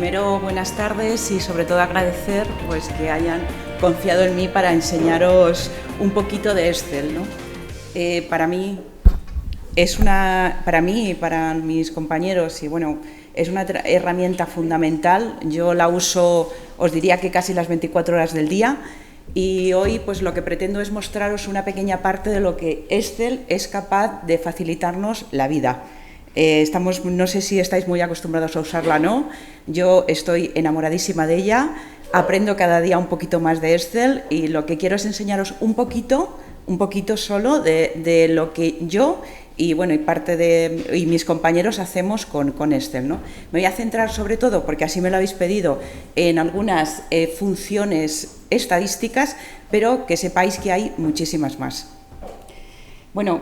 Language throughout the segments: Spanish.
primero, buenas tardes y sobre todo agradecer pues, que hayan confiado en mí para enseñaros un poquito de Excel, ¿no? Para mí y para mis compañeros, y bueno, es una herramienta fundamental. Yo la uso, os diría que casi las 24 horas del día, y hoy pues lo que pretendo es mostraros una pequeña parte de lo que Excel es capaz de facilitarnos la vida. No sé si estáis muy acostumbrados a usarla o no, yo estoy enamoradísima de ella, aprendo cada día un poquito más de Excel y lo que quiero es enseñaros un poquito solo de lo que yo y bueno, y mis compañeros hacemos con Excel, ¿no? Me voy a centrar sobre todo, porque así me lo habéis pedido, en algunas funciones estadísticas, pero que sepáis que hay muchísimas más. Bueno,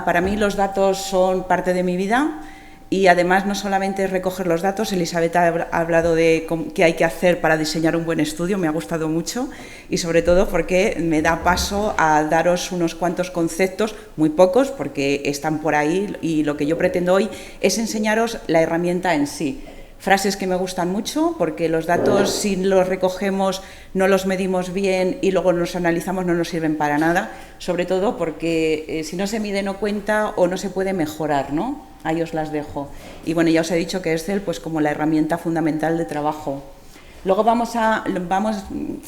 para mí los datos son parte de mi vida y además no solamente es recoger los datos. Elisabeth ha hablado de qué hay que hacer para diseñar un buen estudio, me ha gustado mucho y sobre todo porque me da paso a daros unos cuantos conceptos, muy pocos porque están por ahí, y lo que yo pretendo hoy es enseñaros la herramienta en sí. Frases que me gustan mucho, porque los datos, si los recogemos, no los medimos bien y luego los analizamos, no nos sirven para nada, sobre todo porque si no se mide no cuenta o no se puede mejorar, ¿no? Ahí os las dejo. Y bueno, ya os he dicho que Excel pues como la herramienta fundamental de trabajo. Luego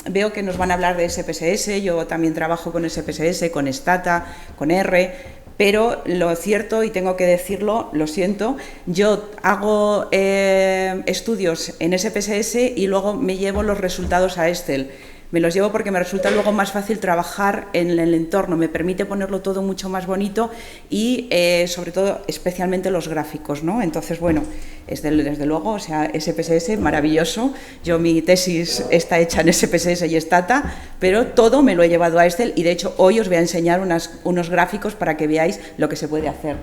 veo que nos van a hablar de SPSS, yo también trabajo con SPSS, con Stata, con R. Pero lo cierto, y tengo que decirlo, lo siento, yo hago estudios en SPSS y luego me llevo los resultados a Excel. Me los llevo porque me resulta luego más fácil trabajar en el entorno, me permite ponerlo todo mucho más bonito y sobre todo, especialmente los gráficos, ¿no? Entonces, bueno, desde luego, o sea, SPSS, maravilloso. Mi tesis está hecha en SPSS y Stata, pero todo me lo he llevado a Excel y de hecho hoy os voy a enseñar unos gráficos para que veáis lo que se puede hacer.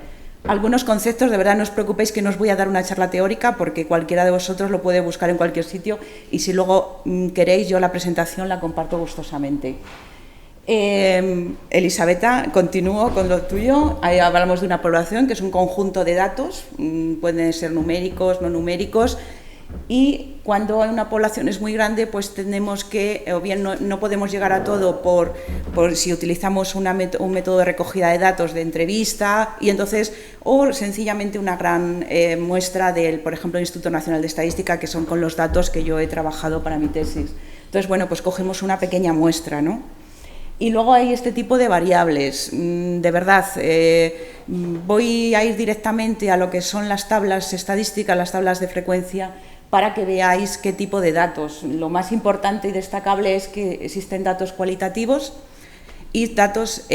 Algunos conceptos, de verdad no os preocupéis que no os voy a dar una charla teórica porque cualquiera de vosotros lo puede buscar en cualquier sitio y si luego queréis yo la presentación la comparto gustosamente. Elisabetta, continúo con lo tuyo. Ahí hablamos de una población que es un conjunto de datos, pueden ser numéricos, no numéricos, y cuando una población es muy grande pues tenemos que, o bien no podemos llegar a todo por si utilizamos un método de recogida de datos de entrevista y entonces, o sencillamente una gran muestra del, por ejemplo, el Instituto Nacional de Estadística, que son con los datos que yo he trabajado para mi tesis. Entonces, bueno, pues cogemos una pequeña muestra, ¿no? Y luego hay este tipo de variables. De verdad, voy a ir directamente a lo que son las tablas estadísticas, las tablas de frecuencia, para que veáis qué tipo de datos. Lo más importante y destacable es que existen datos cualitativos y datos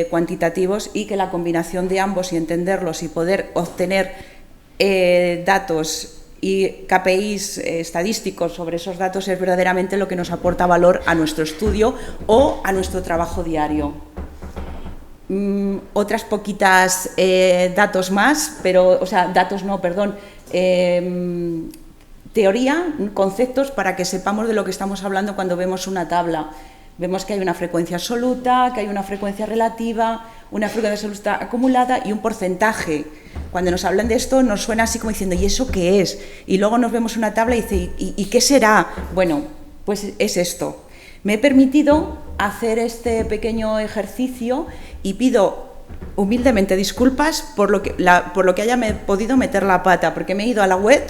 cuantitativos y que la combinación de ambos y entenderlos y poder obtener datos y KPIs estadísticos sobre esos datos es verdaderamente lo que nos aporta valor a nuestro estudio o a nuestro trabajo diario. Otras poquitas datos más, teoría, conceptos para que sepamos de lo que estamos hablando cuando vemos una tabla. Vemos que hay una frecuencia absoluta, que hay una frecuencia relativa, una frecuencia absoluta acumulada y un porcentaje. Cuando nos hablan de esto nos suena así como diciendo, ¿y eso qué es? Y luego nos vemos una tabla y dice, ¿y qué será? Bueno, pues es esto. Me he permitido hacer este pequeño ejercicio y pido humildemente disculpas por lo que haya podido meter la pata, porque me he ido a la web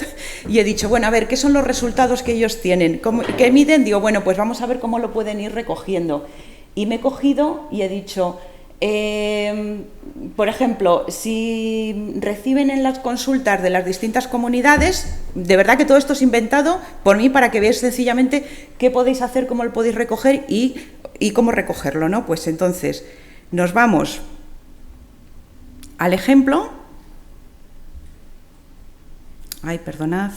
y he dicho, bueno, a ver, ¿qué son los resultados que ellos tienen? ¿Qué miden? Digo, bueno, pues vamos a ver cómo lo pueden ir recogiendo. Y me he cogido y he dicho, por ejemplo, si reciben en las consultas de las distintas comunidades, de verdad que todo esto es inventado por mí para que veáis sencillamente qué podéis hacer, cómo lo podéis recoger y cómo recogerlo, ¿no? Pues entonces, nos vamos al ejemplo. Perdonad.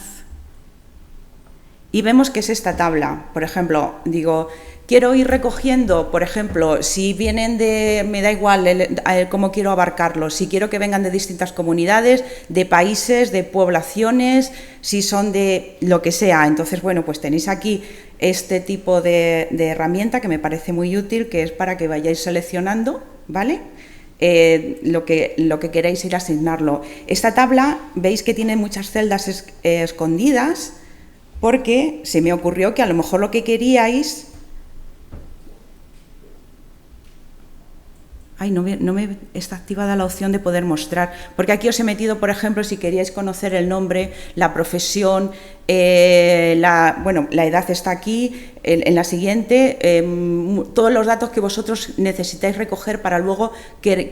Y vemos que es esta tabla. Por ejemplo, digo, quiero ir recogiendo, por ejemplo, si vienen me da igual cómo quiero abarcarlos, si quiero que vengan de distintas comunidades, de países, de poblaciones, si son de lo que sea. Entonces, bueno, pues tenéis aquí este tipo de herramienta que me parece muy útil, que es para que vayáis seleccionando, ¿vale? Lo que queréis ir a asignarlo. Esta tabla, veis que tiene muchas celdas escondidas, porque se me ocurrió que a lo mejor lo que queríais... Ay, no me está activada la opción de poder mostrar, porque aquí os he metido, por ejemplo, si queríais conocer el nombre, la profesión, la edad está aquí, en la siguiente, todos los datos que vosotros necesitáis recoger para luego,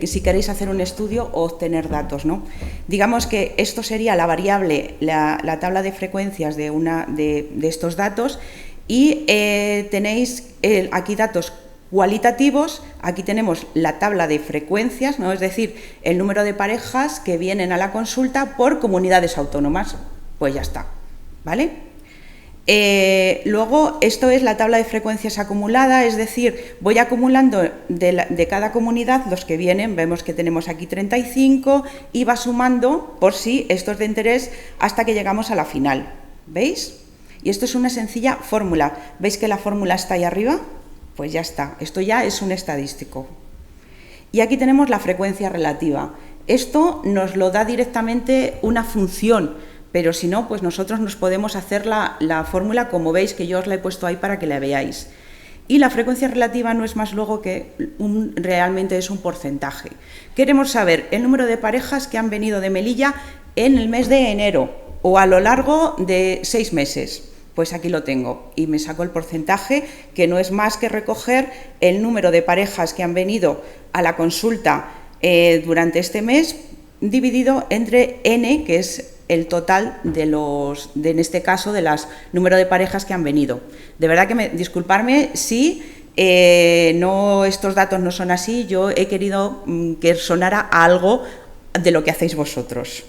si queréis hacer un estudio o obtener datos, ¿no? Digamos que esto sería la variable, la tabla de frecuencias de estos datos, y tenéis aquí datos cualitativos. Aquí tenemos la tabla de frecuencias, ¿no? Es decir, el número de parejas que vienen a la consulta por comunidades autónomas. Pues ya está, ¿vale? Luego, esto es la tabla de frecuencias acumulada, es decir, voy acumulando de cada comunidad los que vienen, vemos que tenemos aquí 35 y va sumando, por si esto es de interés, hasta que llegamos a la final, ¿veis? Y esto es una sencilla fórmula. ¿Veis que la fórmula está ahí arriba? Pues ya está, esto ya es un estadístico. Y aquí tenemos la frecuencia relativa. Esto nos lo da directamente una función, pero si no, pues nosotros nos podemos hacer la fórmula, como veis que yo os la he puesto ahí para que la veáis. Y la frecuencia relativa no es más luego que realmente es un porcentaje. Queremos saber el número de parejas que han venido de Melilla en el mes de enero o a lo largo de 6 meses. Pues aquí lo tengo y me saco el porcentaje, que no es más que recoger el número de parejas que han venido a la consulta durante este mes, dividido entre n, que es el total en este caso, de los número de parejas que han venido. De verdad que disculparme si estos datos no son así, yo he querido que sonara algo de lo que hacéis vosotros.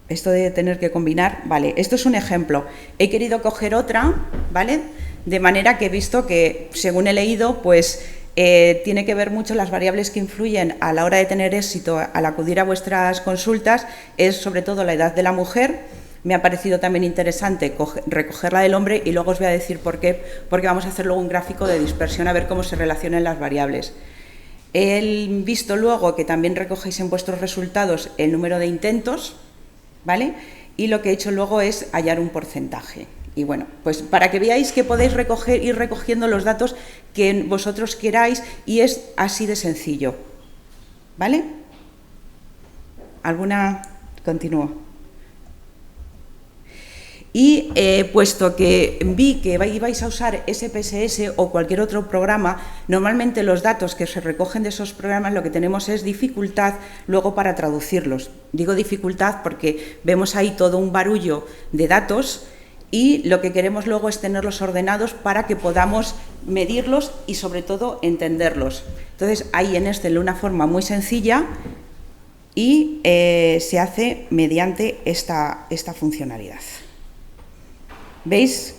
Esto de tener que combinar, vale, esto es un ejemplo. He querido coger otra, ¿vale? De manera que he visto que, según he leído, pues tiene que ver mucho las variables que influyen a la hora de tener éxito al acudir a vuestras consultas, es sobre todo la edad de la mujer. Me ha parecido también interesante recoger la del hombre y luego os voy a decir por qué, porque vamos a hacer luego un gráfico de dispersión a ver cómo se relacionan las variables. He visto luego que también recogéis en vuestros resultados el número de intentos, ¿vale? Y lo que he hecho luego es hallar un porcentaje. Y bueno, pues para que veáis que podéis ir recogiendo los datos que vosotros queráis, y es así de sencillo, ¿vale? ¿Alguna? Continúo. Y puesto que vi que ibais a usar SPSS o cualquier otro programa, normalmente los datos que se recogen de esos programas lo que tenemos es dificultad luego para traducirlos. Digo dificultad porque vemos ahí todo un barullo de datos y lo que queremos luego es tenerlos ordenados para que podamos medirlos y sobre todo entenderlos. Entonces ahí en Excel de una forma muy sencilla y se hace mediante esta funcionalidad. ¿Veis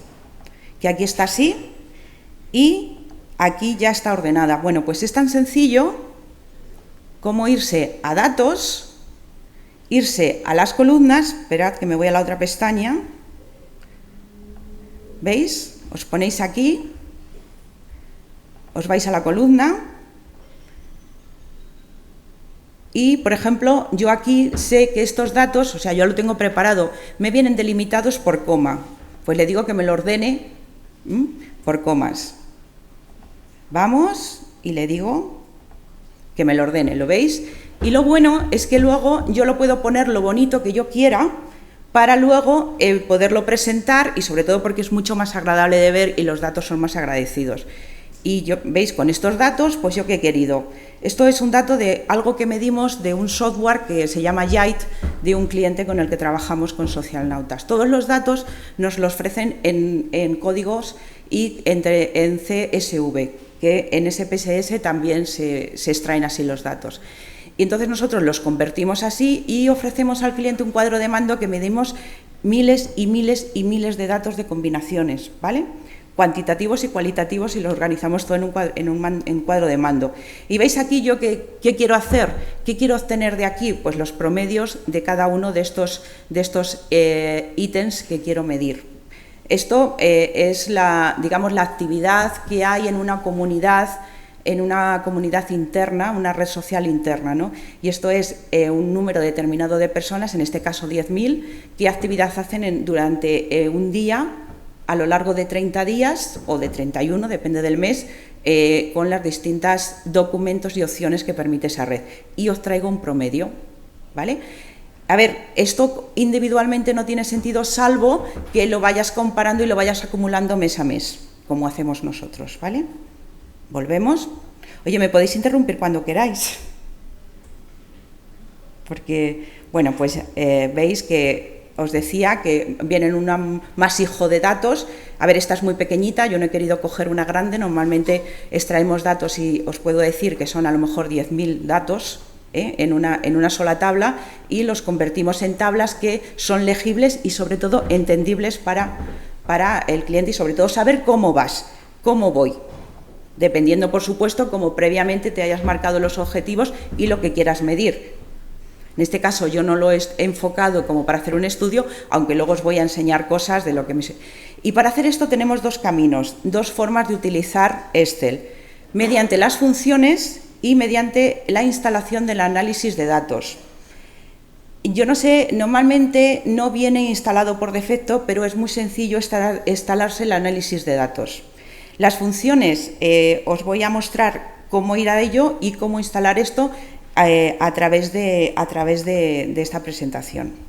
que aquí está así y aquí ya está ordenada? Bueno, pues es tan sencillo como irse a datos, irse a las columnas, esperad que me voy a la otra pestaña, ¿veis? Os ponéis aquí, os vais a la columna y, por ejemplo, yo aquí sé que estos datos, o sea, yo lo tengo preparado, me vienen delimitados por coma. Pues le digo que me lo ordene por comas. Vamos y le digo que me lo ordene, ¿lo veis? Y lo bueno es que luego yo lo puedo poner lo bonito que yo quiera para luego poderlo presentar y sobre todo porque es mucho más agradable de ver y los datos son más agradecidos. Y veis, con estos datos, pues yo qué he querido. Esto es un dato de algo que medimos de un software que se llama Yite, de un cliente con el que trabajamos con Socialnautas. Todos los datos nos los ofrecen en códigos y en CSV, que en SPSS también se extraen así los datos. Y entonces nosotros los convertimos así y ofrecemos al cliente un cuadro de mando que medimos miles y miles y miles de datos de combinaciones, ¿vale? Cuantitativos y cualitativos, y lo organizamos todo en un cuadro de mando. Y veis aquí yo qué quiero hacer, qué quiero obtener de aquí, pues los promedios de cada uno de estos ítems que quiero medir. Esto es digamos, la actividad que hay en una comunidad en una comunidad interna, una red social interna, ¿no? Y esto es un número determinado de personas, en este caso 10.000, qué actividad hacen durante un día a lo largo de 30 días o de 31, depende del mes, con los distintos documentos y opciones que permite esa red. Y os traigo un promedio, ¿vale? A ver, esto individualmente no tiene sentido salvo que lo vayas comparando y lo vayas acumulando mes a mes, como hacemos nosotros, ¿vale? Volvemos. Oye, me podéis interrumpir cuando queráis. Porque, bueno, pues veis que os decía que vienen un masijo de datos. A ver, esta es muy pequeñita, yo no he querido coger una grande. Normalmente extraemos datos y os puedo decir que son a lo mejor 10.000 datos en una sola tabla, y los convertimos en tablas que son legibles y sobre todo entendibles para el cliente, y sobre todo saber cómo vas, cómo voy, dependiendo, por supuesto, como previamente te hayas marcado los objetivos y lo que quieras medir. En este caso yo no lo he enfocado como para hacer un estudio, aunque luego os voy a enseñar cosas de lo que me... Y para hacer esto tenemos dos caminos, dos formas de utilizar Excel: mediante las funciones y mediante la instalación del análisis de datos. Yo no sé, normalmente no viene instalado por defecto, pero es muy sencillo instalarse el análisis de datos. Las funciones, os voy a mostrar cómo ir a ello y cómo instalar esto a través de esta presentación.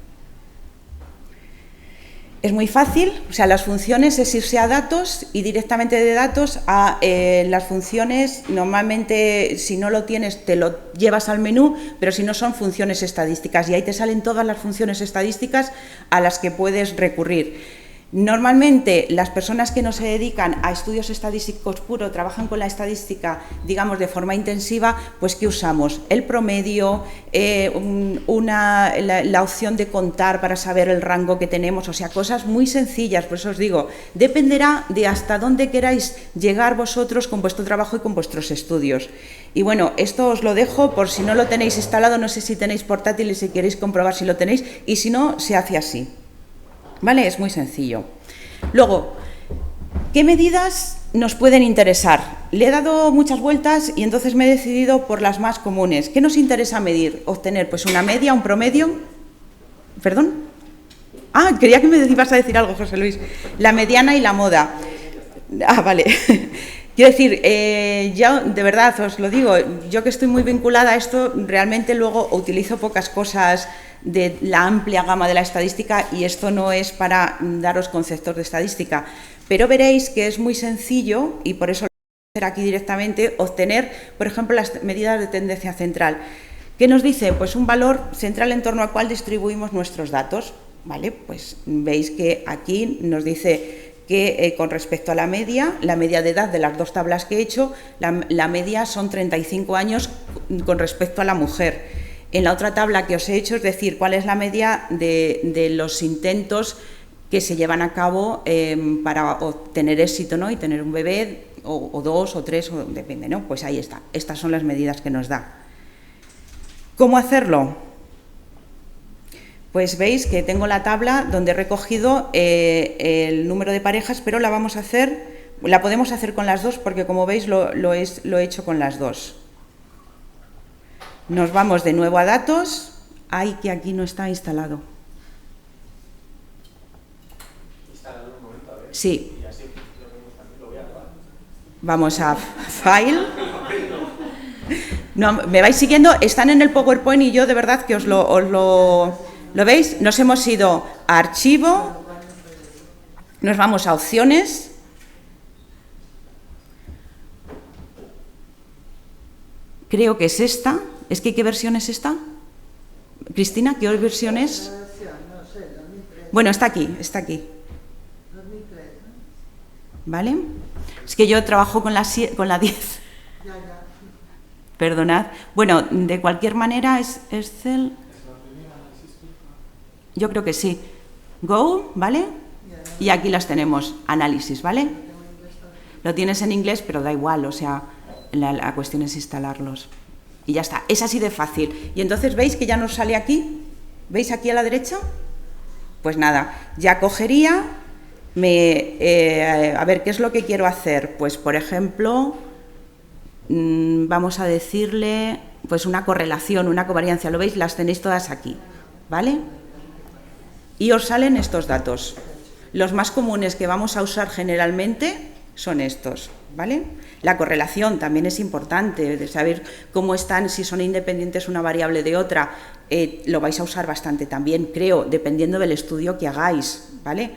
Es muy fácil, o sea, las funciones es irse a datos y directamente de datos a las funciones. Normalmente, si no lo tienes, te lo llevas al menú, pero si no, son funciones estadísticas, y ahí te salen todas las funciones estadísticas a las que puedes recurrir. Normalmente las personas que no se dedican a estudios estadísticos puros, trabajan con la estadística, digamos, de forma intensiva, pues ¿qué usamos? El promedio, la opción de contar para saber el rango que tenemos, o sea, cosas muy sencillas. Por eso os digo, dependerá de hasta dónde queráis llegar vosotros con vuestro trabajo y con vuestros estudios. Y bueno, esto os lo dejo por si no lo tenéis instalado, no sé si tenéis portátil y si queréis comprobar si lo tenéis, y si no, se hace así. ¿Vale? Es muy sencillo. Luego, ¿qué medidas nos pueden interesar? Le he dado muchas vueltas y entonces me he decidido por las más comunes. ¿Qué nos interesa medir? Obtener pues una media, un promedio. ¿Perdón? Ah, creía que me ibas a decir algo, José Luis. La mediana y la moda. Ah, vale. Quiero decir, yo de verdad os lo digo, yo que estoy muy vinculada a esto, realmente luego utilizo pocas cosas de la amplia gama de la estadística, y esto no es para daros conceptos de estadística, pero veréis que es muy sencillo, y por eso lo voy a hacer aquí directamente, obtener, por ejemplo, las medidas de tendencia central. ¿Qué nos dice? Pues un valor central en torno al cual distribuimos nuestros datos, ¿vale? Pues veis que aquí nos dice que con respecto a la media de edad de las dos tablas que he hecho, la media son 35 años con respecto a la mujer. En la otra tabla que os he hecho, es decir, cuál es la media de los intentos que se llevan a cabo para obtener éxito, ¿no? Y tener un bebé, o dos, o tres, o depende, ¿no? Pues ahí está. Estas son las medidas que nos da. ¿Cómo hacerlo? Pues veis que tengo la tabla donde he recogido el número de parejas, pero la podemos hacer con las dos, porque como veis lo he hecho con las dos. Nos vamos de nuevo a datos. Ay, que aquí no está instalado. Instalado un momento, a ver. Sí. Y así lo vemos también, lo voy a grabar. Vamos a File. No, ¿me vais siguiendo? Están en el PowerPoint y yo de verdad que os lo veis. Nos hemos ido a Archivo, nos vamos a Opciones. Creo que es esta. ¿Es que qué versión es esta? Cristina, ¿qué versión es? Bueno, está aquí. ¿Vale? Es que yo trabajo con la 10. Perdonad. Bueno, de cualquier manera es Excel. Yo creo que sí. Go, ¿vale? Y aquí las tenemos. Análisis, ¿vale? Lo tienes en inglés, pero da igual, o sea, la cuestión es instalarlos. Y ya está, es así de fácil. Y entonces veis que ya nos sale aquí. ¿Veis aquí a la derecha? Pues nada, ya cogería, a ver, ¿qué es lo que quiero hacer? Pues, por ejemplo, vamos a decirle, pues una correlación, una covariancia, ¿lo veis? Las tenéis todas aquí, ¿vale? Y os salen estos datos. Los más comunes que vamos a usar generalmente son estos, ¿vale? La correlación también es importante, de saber cómo están, si son independientes una variable de otra, lo vais a usar bastante también, creo, dependiendo del estudio que hagáis, ¿vale?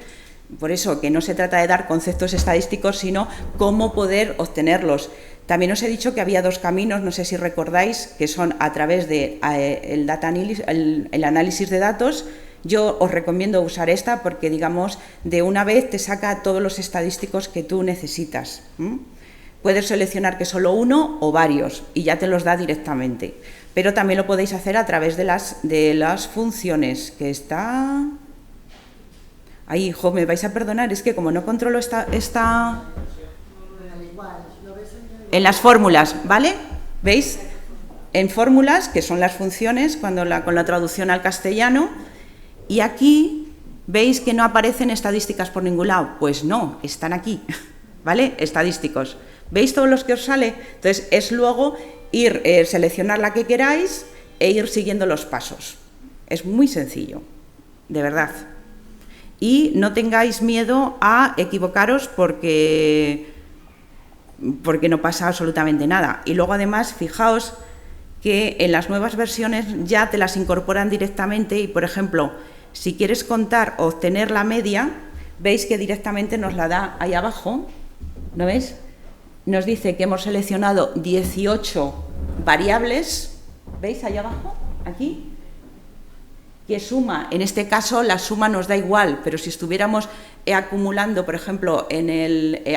Por eso, que no se trata de dar conceptos estadísticos, sino cómo poder obtenerlos. También os he dicho que había dos caminos, no sé si recordáis, que son a través de el análisis de datos. Yo os recomiendo usar esta porque, digamos, de una vez te saca todos los estadísticos que tú necesitas. Puedes seleccionar que solo uno o varios y ya te los da directamente. Pero también lo podéis hacer a través de las funciones, que está... Ahí, hijo, me vais a perdonar, es que como no controlo esta... En las fórmulas, ¿vale? ¿Veis? En fórmulas, que son las funciones, con la traducción al castellano, y aquí veis que no aparecen estadísticas por ningún lado. Pues no, están aquí, ¿vale? Estadísticos. ¿Veis todos los que os sale? Entonces, es luego ir, seleccionar la que queráis e ir siguiendo los pasos. Es muy sencillo, de verdad. Y no tengáis miedo a equivocaros porque no pasa absolutamente nada. Y luego, además, fijaos que en las nuevas versiones ya te las incorporan directamente y, por ejemplo, si quieres contar o obtener la media, veis que directamente nos la da ahí abajo, ¿no veis? Nos dice que hemos seleccionado 18 variables, ¿veis ahí abajo? Aquí. Que suma, en este caso la suma nos da igual, pero si estuviéramos acumulando, por ejemplo,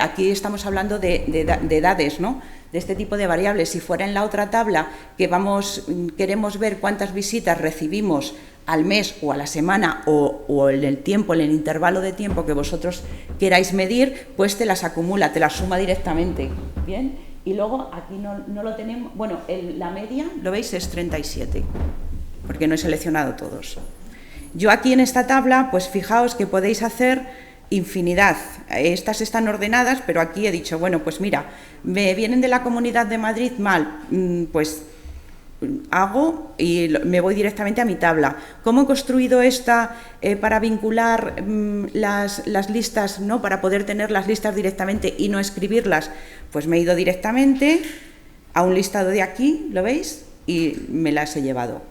aquí estamos hablando de edades, ¿no? De este tipo de variables. Si fuera en la otra tabla que queremos ver cuántas visitas recibimos al mes o a la semana o en el tiempo, en el intervalo de tiempo que vosotros queráis medir, pues te las acumula, te las suma directamente, ¿bien? Y luego aquí no lo tenemos, bueno, la media, ¿lo veis? Es 37. Porque no he seleccionado todos. Yo aquí en esta tabla, pues fijaos que podéis hacer infinidad. Estas están ordenadas, pero aquí he dicho, bueno, pues mira, me vienen de la Comunidad de Madrid mal, pues hago y me voy directamente a mi tabla. ¿Cómo he construido esta para vincular las listas, ¿no? Para poder tener las listas directamente y no escribirlas? Pues me he ido directamente a un listado de aquí, ¿lo veis? Y me las he llevado.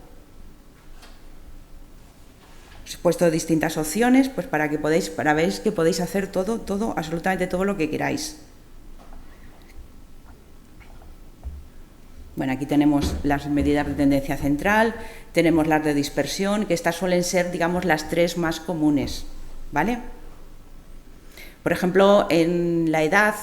Os he puesto distintas opciones pues para ver que podéis hacer todo, absolutamente todo lo que queráis. Bueno, aquí tenemos las medidas de tendencia central, tenemos las de dispersión, que estas suelen ser, digamos, las tres más comunes, ¿vale? Por ejemplo, en la edad,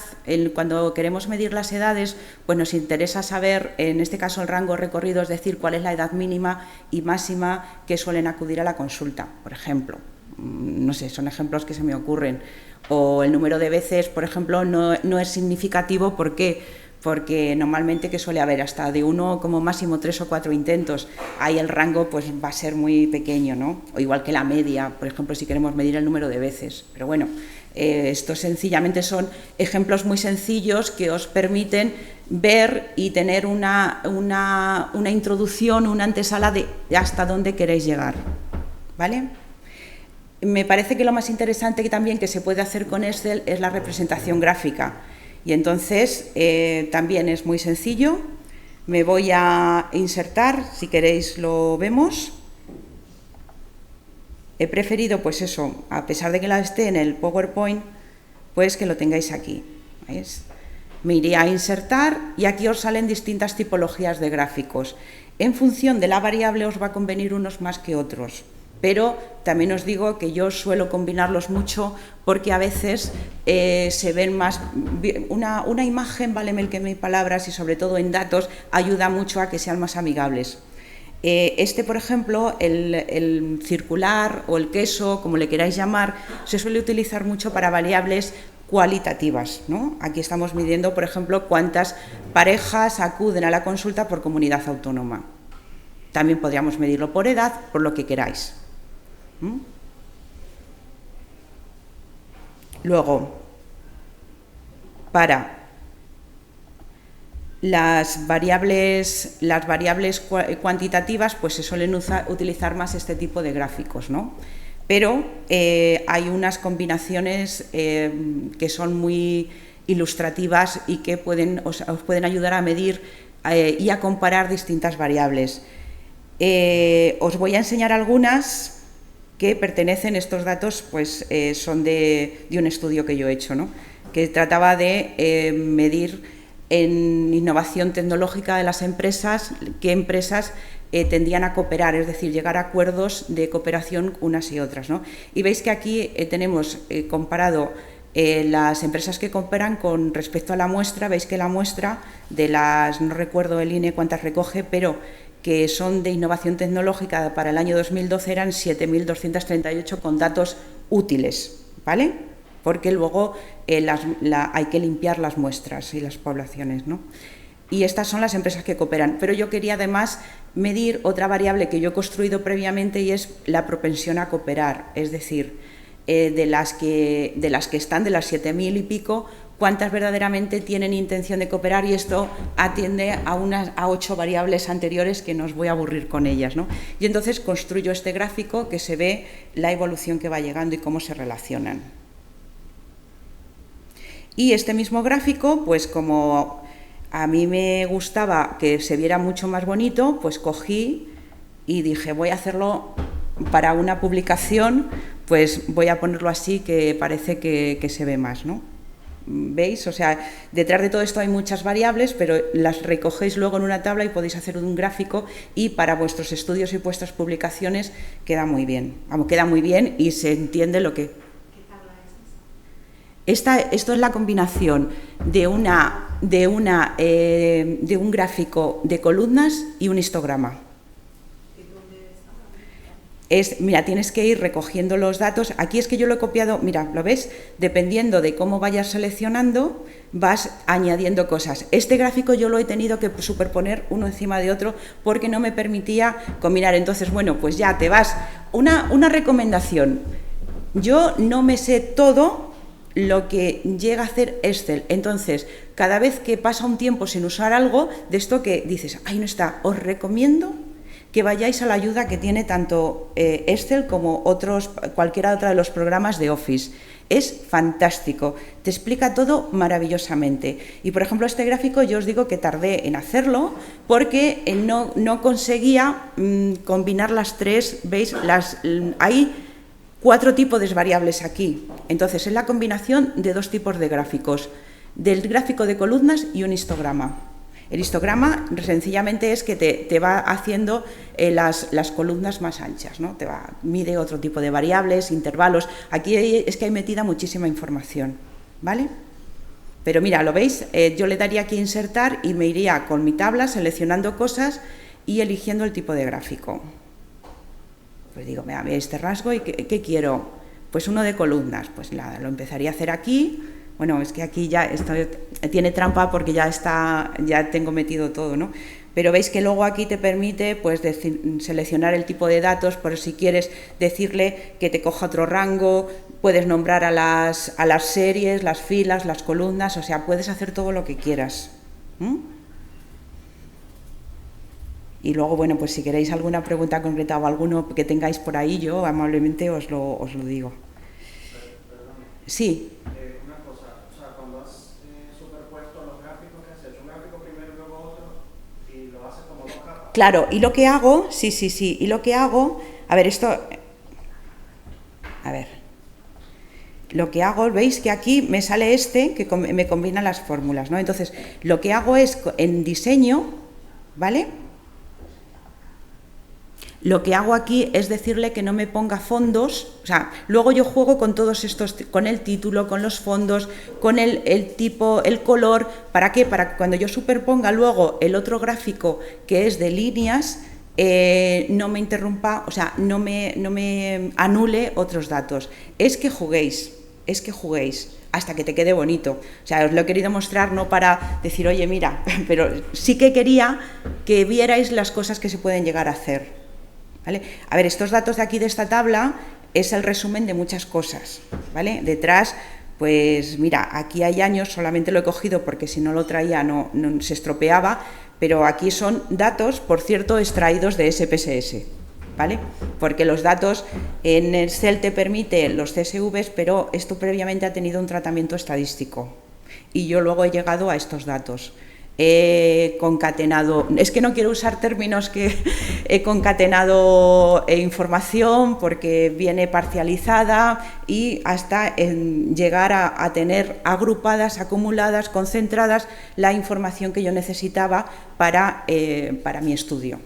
cuando queremos medir las edades, pues nos interesa saber, en este caso, el rango recorrido, es decir, cuál es la edad mínima y máxima que suelen acudir a la consulta, por ejemplo. No sé, son ejemplos que se me ocurren. O el número de veces, por ejemplo, no es significativo. ¿Por qué? Porque normalmente que suele haber hasta de 1 como máximo 3 o 4 intentos, ahí el rango pues va a ser muy pequeño, ¿no? O igual que la media, por ejemplo, si queremos medir el número de veces. Pero bueno, estos sencillamente son ejemplos muy sencillos que os permiten ver y tener una introducción, una antesala de hasta dónde queréis llegar, ¿vale? Me parece que lo más interesante también que se puede hacer con Excel es la representación gráfica. Y entonces también es muy sencillo. Me voy a insertar, si queréis lo vemos. He preferido, pues eso, a pesar de que la esté en el PowerPoint, pues que lo tengáis aquí. ¿Veis? Me iría a insertar y aquí os salen distintas tipologías de gráficos. En función de la variable os va a convenir unos más que otros. Pero también os digo que yo suelo combinarlos mucho porque a veces se ven más... Una imagen vale mil que mil palabras y sobre todo en datos ayuda mucho a que sean más amigables. Por ejemplo, el circular o el queso, como le queráis llamar, se suele utilizar mucho para variables cualitativas, ¿no? Aquí estamos midiendo, por ejemplo, cuántas parejas acuden a la consulta por comunidad autónoma. También podríamos medirlo por edad, por lo que queráis. Luego, para Las variables cuantitativas pues se suelen utilizar más este tipo de gráficos, ¿no? Pero hay unas combinaciones que son muy ilustrativas y que os pueden ayudar a medir y a comparar distintas variables. Os voy a enseñar algunas que pertenecen, estos datos pues son de un estudio que yo he hecho, ¿no? Que trataba de medir en innovación tecnológica de las empresas, qué empresas tendían a cooperar, es decir, llegar a acuerdos de cooperación unas y otras, ¿no? Y veis que aquí tenemos comparado las empresas que cooperan con respecto a la muestra. Veis que la muestra de las, no recuerdo el INE cuántas recoge, pero que son de innovación tecnológica para el año 2012 eran 7.238 con datos útiles, ¿vale? Porque luego hay que limpiar las muestras y las poblaciones, ¿no? Y estas son las empresas que cooperan. Pero yo quería además medir otra variable que yo he construido previamente y es la propensión a cooperar, es decir, de las que están, de las 7.000 y pico, cuántas verdaderamente tienen intención de cooperar, y esto atiende a 8 variables anteriores que no os voy a aburrir con ellas, ¿no? Y entonces construyo este gráfico que se ve la evolución que va llegando y cómo se relacionan. Y este mismo gráfico, pues como a mí me gustaba que se viera mucho más bonito, pues cogí y dije, voy a hacerlo para una publicación, pues voy a ponerlo así, que parece que se ve más, ¿no? ¿Veis? O sea, detrás de todo esto hay muchas variables, pero las recogéis luego en una tabla y podéis hacer un gráfico, y para vuestros estudios y vuestras publicaciones queda muy bien. Vamos, queda muy bien y se entiende lo que... Esto es la combinación de un gráfico de columnas y un histograma. Mira, tienes que ir recogiendo los datos. Aquí es que yo lo he copiado, mira, ¿lo ves? Dependiendo de cómo vayas seleccionando, vas añadiendo cosas. Este gráfico yo lo he tenido que superponer uno encima de otro porque no me permitía combinar. Entonces, bueno, pues ya te vas. Una recomendación. Yo no me sé todo lo que llega a hacer Excel. Entonces, cada vez que pasa un tiempo sin usar algo, de esto que dices, ahí no está, os recomiendo que vayáis a la ayuda que tiene tanto Excel como cualquiera otra de los programas de Office. Es fantástico, te explica todo maravillosamente. Y, por ejemplo, este gráfico yo os digo que tardé en hacerlo porque no conseguía combinar las tres, ¿veis? Hay 4 tipos de variables aquí. Entonces, es la combinación de 2 tipos de gráficos, del gráfico de columnas y un histograma. El histograma sencillamente es que te va haciendo las columnas más anchas, ¿no? Mide otro tipo de variables, intervalos. Aquí es que hay metida muchísima información, ¿vale? Pero mira, ¿lo veis? Yo le daría aquí insertar y me iría con mi tabla seleccionando cosas y eligiendo el tipo de gráfico. Pues digo, mira, este rasgo, ¿y qué quiero? Pues uno de columnas. Pues nada, lo empezaría a hacer aquí. Bueno, es que aquí ya tiene trampa porque ya tengo metido todo, ¿no? Pero veis que luego aquí te permite pues seleccionar el tipo de datos, por si quieres decirle que te coja otro rango, puedes nombrar a las series, las filas, las columnas, o sea, puedes hacer todo lo que quieras. Y luego, bueno, pues si queréis alguna pregunta concreta o alguno que tengáis por ahí, yo amablemente os lo digo. Perdón. Sí. Una cosa, o sea, cuando has superpuesto los gráficos que has hecho, un gráfico primero y luego otro, y lo haces como 2 capas. Claro, y lo que hago, sí, y lo que hago, a ver, lo que hago, veis que aquí me sale que me combina las fórmulas, ¿no? Entonces, lo que hago es, en diseño, ¿vale? Lo que hago aquí es decirle que no me ponga fondos, o sea, luego yo juego con todos estos, con el título, con los fondos, con el tipo, el color. ¿Para qué? Para que cuando yo superponga luego el otro gráfico que es de líneas, no me interrumpa, o sea, no me anule otros datos. Es que juguéis hasta que te quede bonito. O sea, os lo he querido mostrar no para decir, oye, mira, pero sí que quería que vierais las cosas que se pueden llegar a hacer. ¿Vale? A ver, estos datos de aquí de esta tabla es el resumen de muchas cosas, ¿vale? Detrás Pues mira, aquí hay años, solamente lo he cogido porque si no lo traía no se estropeaba, pero aquí son datos, por cierto, extraídos de SPSS, ¿vale? Porque los datos en Excel te permite los CSVs, pero esto previamente ha tenido un tratamiento estadístico y yo luego he llegado a estos datos. He concatenado, es que no quiero usar términos que he concatenado información porque viene parcializada y hasta llegar a tener agrupadas, acumuladas, concentradas la información que yo necesitaba para mi estudio.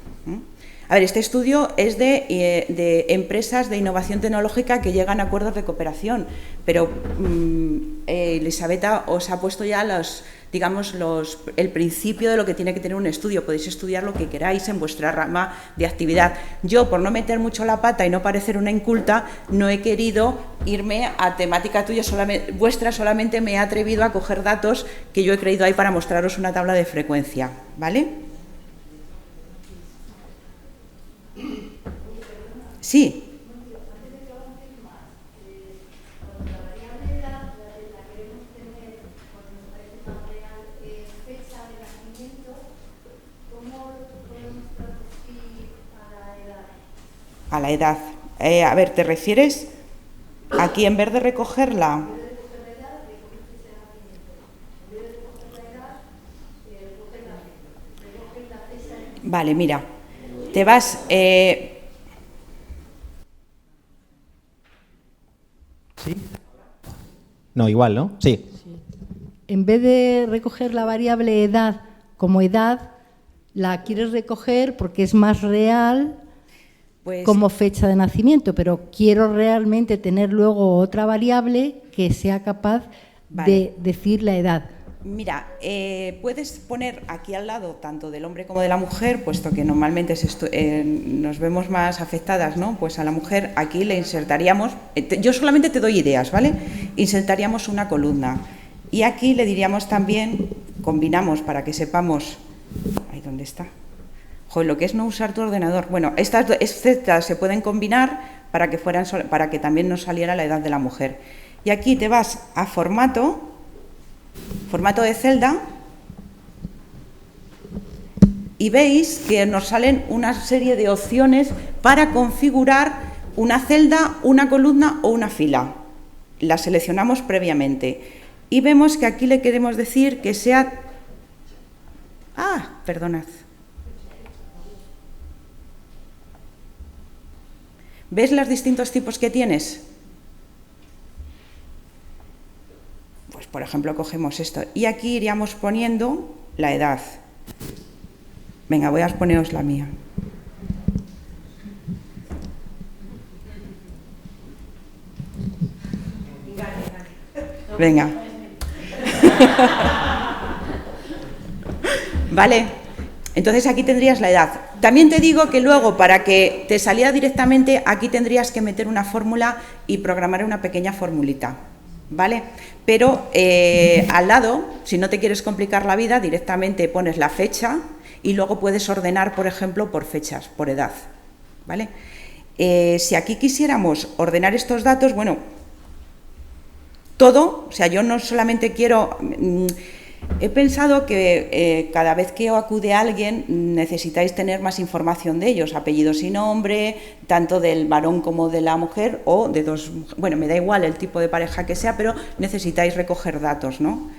A ver, este estudio es de empresas de innovación tecnológica que llegan a acuerdos de cooperación, pero Elisabetta os ha puesto ya el principio de lo que tiene que tener un estudio. Podéis estudiar lo que queráis en vuestra rama de actividad. Yo, por no meter mucho la pata y no parecer una inculta, no he querido irme a temática tuya vuestra, solamente me he atrevido a coger datos que yo he creído ahí para mostraros una tabla de frecuencia, ¿vale? Sí. A la edad. A ver, ¿te refieres aquí en vez de recogerla? Vale, mira, te vas... ¿Sí? No, igual, ¿no? Sí. En vez de recoger la variable edad como edad, la quieres recoger porque es más real como fecha de nacimiento, pero quiero realmente tener luego otra variable que sea capaz de decir la edad. Mira, puedes poner aquí al lado tanto del hombre como de la mujer, puesto que normalmente nos vemos más afectadas, ¿no? Pues a la mujer aquí le insertaríamos, yo solamente te doy ideas, ¿vale? Insertaríamos una columna y aquí le diríamos también, combinamos para que sepamos, ahí dónde está, joder, lo que es no usar tu ordenador. Bueno, estas se pueden combinar para que también nos saliera la edad de la mujer. Y aquí te vas a formato de celda y veis que nos salen una serie de opciones para configurar una celda, una columna o una fila. La seleccionamos previamente y vemos que aquí le queremos decir que sea... perdonad. ¿Ves los distintos tipos que tienes? Pues, por ejemplo, cogemos esto y aquí iríamos poniendo la edad. Venga, voy a poneros la mía. Venga. Vale. Entonces aquí tendrías la edad. También te digo que luego, para que te saliera directamente, aquí tendrías que meter una fórmula y programar una pequeña formulita, ¿vale? Pero al lado, si no te quieres complicar la vida, directamente pones la fecha y luego puedes ordenar, por ejemplo, por fechas, por edad, ¿vale? Si aquí quisiéramos ordenar estos datos, bueno, todo, o sea, yo no solamente quiero... He pensado que cada vez que acude a alguien necesitáis tener más información de ellos, apellidos y nombre, tanto del varón como de la mujer o de dos, bueno, me da igual el tipo de pareja que sea, pero necesitáis recoger datos, ¿no?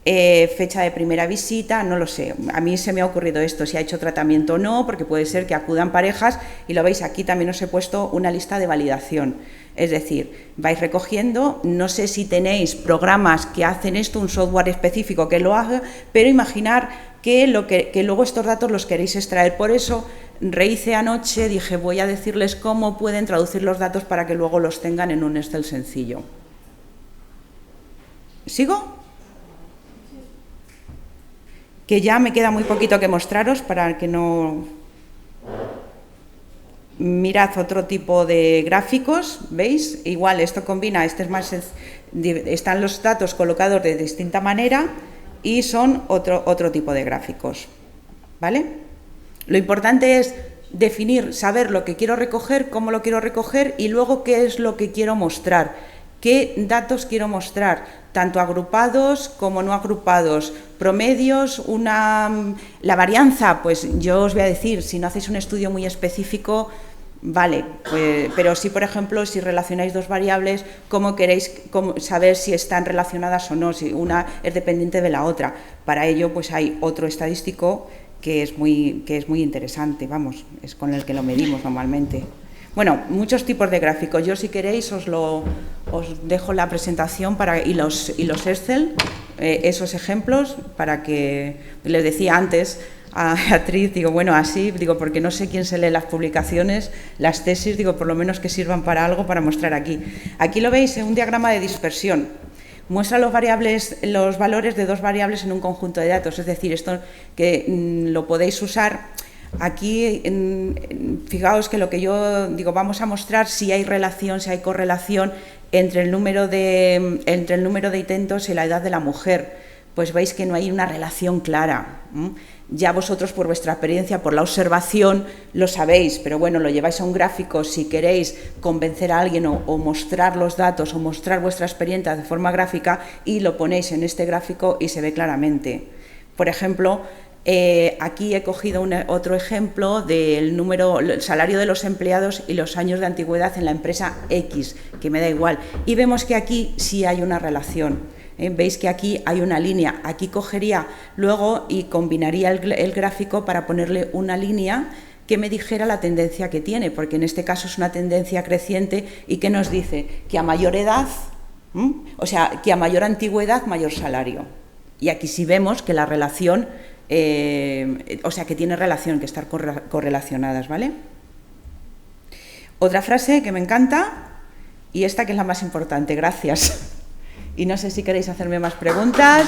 Fecha de primera visita, no lo sé, a mí se me ha ocurrido esto, si ha hecho tratamiento o no, porque puede ser que acudan parejas y lo veis aquí también os he puesto una lista de validación. Es decir, vais recogiendo, no sé si tenéis programas que hacen esto, un software específico que lo haga, pero imaginar que luego estos datos los queréis extraer. Por eso rehice anoche, dije voy a decirles cómo pueden traducir los datos para que luego los tengan en un Excel sencillo. ¿Sigo? Que ya me queda muy poquito que mostraros para que no... Mirad otro tipo de gráficos, ¿veis? Igual esto combina, están los datos colocados de distinta manera y son otro tipo de gráficos, ¿vale? Lo importante es definir, saber lo que quiero recoger, cómo lo quiero recoger y luego qué es lo que quiero mostrar. ¿Qué datos quiero mostrar? Tanto agrupados como no agrupados, promedios, la varianza, pues yo os voy a decir, si no hacéis un estudio muy específico, vale, pues, pero si por ejemplo, si relacionáis dos variables, ¿cómo queréis saber si están relacionadas o no? Si una es dependiente de la otra. Para ello, pues hay otro estadístico que es muy interesante, vamos, es con el que lo medimos normalmente. Bueno, muchos tipos de gráficos. Yo, si queréis, os dejo la presentación y los Excel, esos ejemplos, para que, les decía antes a Beatriz, digo, bueno, así, digo, porque no sé quién se lee las publicaciones, las tesis, digo, por lo menos que sirvan para algo para mostrar aquí. Aquí lo veis en un diagrama de dispersión. Muestra los valores de dos variables en un conjunto de datos, es decir, esto que lo podéis usar. Aquí, fijaos que lo que yo digo, vamos a mostrar si hay relación, si hay correlación entre el número de intentos y la edad de la mujer. Pues veis que no hay una relación clara. Ya vosotros, por vuestra experiencia, por la observación, lo sabéis, pero bueno, lo lleváis a un gráfico si queréis convencer a alguien o mostrar los datos o mostrar vuestra experiencia de forma gráfica, y lo ponéis en este gráfico y se ve claramente. Por ejemplo, aquí he cogido otro ejemplo del el salario de los empleados y los años de antigüedad en la empresa X, que me da igual. Y vemos que aquí sí hay una relación. Veis que aquí hay una línea. Aquí cogería luego y combinaría el gráfico para ponerle una línea que me dijera la tendencia que tiene, porque en este caso es una tendencia creciente y que nos dice que a mayor edad, o sea, que a mayor antigüedad, mayor salario. Y aquí sí vemos que la relación... o sea, que tiene relación, que estar correlacionadas, ¿vale? Otra frase que me encanta, y esta que es la más importante, gracias. Y no sé si queréis hacerme más preguntas.